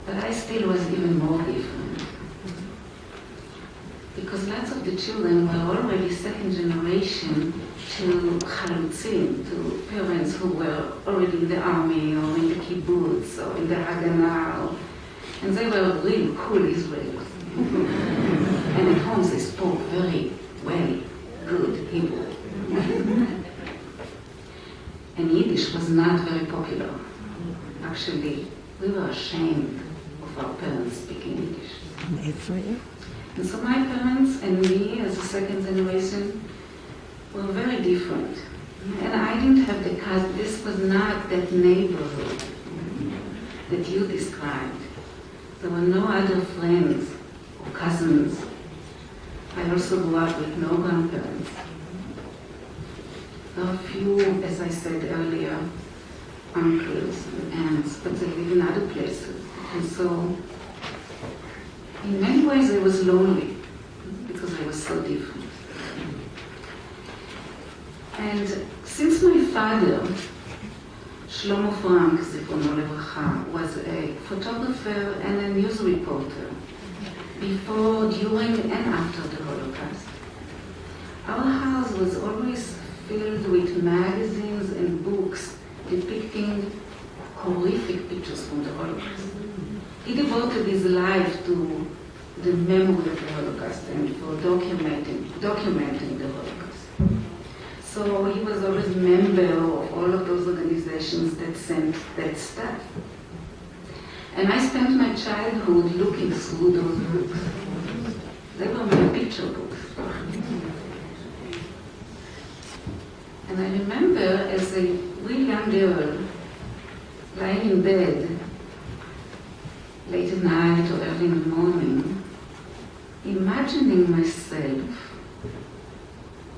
But I still was even more different. Because lots of the children were already second generation to chalutzim, to parents who were already in the army or in the kibbutz or in the Haganah, and they were really cool Israelis. And at home they spoke very well, good Hebrew. And Yiddish was not very popular. Actually, we were ashamed of our parents speaking Yiddish. And so my parents and me, as a second generation, were very different. And I didn't have the cousin. This was not that neighborhood that you described. There were no other friends or cousins. I also grew up with no grandparents. There are few, as I said earlier, uncles and aunts, but they live in other places. And so, in many ways I was lonely, because I was so different. And since my father, Shlomo Frank, Zichrono Levracha, was a photographer and a news reporter before, during, and after the Holocaust, our house was always filled with magazines and books depicting horrific pictures from the Holocaust. He devoted his life to the memory of the Holocaust and for documenting the Holocaust. So he was always a member of all of those organizations that sent that stuff. And I spent my childhood looking through those books. They were my picture books. And I remember as a really young girl, lying in bed, late at night or early in the morning, imagining myself,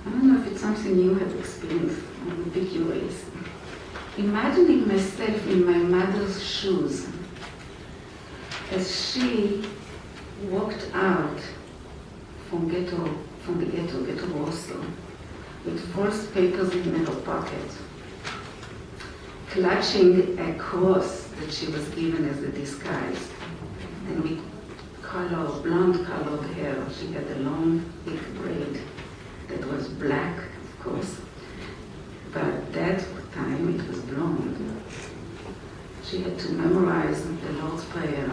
I don't know if it's something you have experienced, I would be curious, imagining myself in my mother's shoes as she walked out from the ghetto Warsaw, with false papers in her pocket, clutching a cross that she was given as a disguise, and with blonde colored hair. She had a long, thick braid that was black, of course, but that time it was blonde. She had to memorize the Lord's Prayer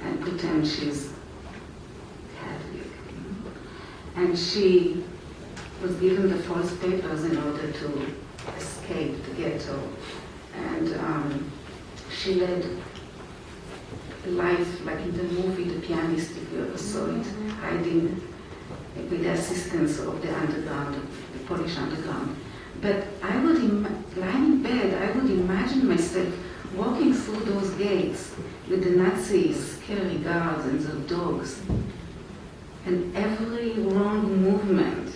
and pretend she's Catholic. And she was given the false papers in order to escape the ghetto. And she led life like in the movie The Pianist, if you ever saw it, hiding with the assistance of the underground, the Polish underground. But I would, lying in bed, I would imagine myself walking through those gates with the Nazis, scary guards and their dogs. And every wrong movement,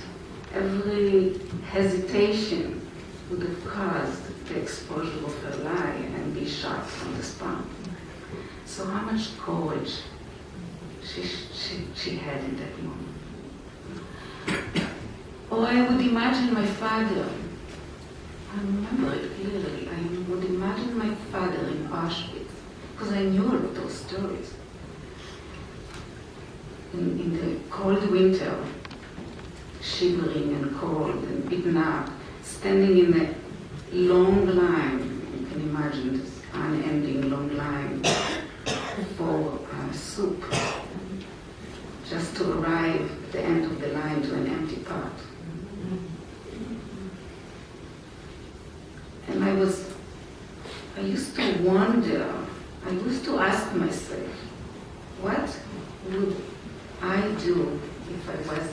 every hesitation would have caused the exposure of her lie and be shot on the spot. So how much courage she had in that moment. Or I would imagine my father. I remember it clearly. I would imagine my father in Auschwitz, because I knew all of those stories. In the cold winter, shivering and cold and beaten up, standing in a long line, you can imagine this unending long line for soup, just to arrive at the end of the line to an empty pot. And I used to wonder, I used to ask myself, what would I do if I was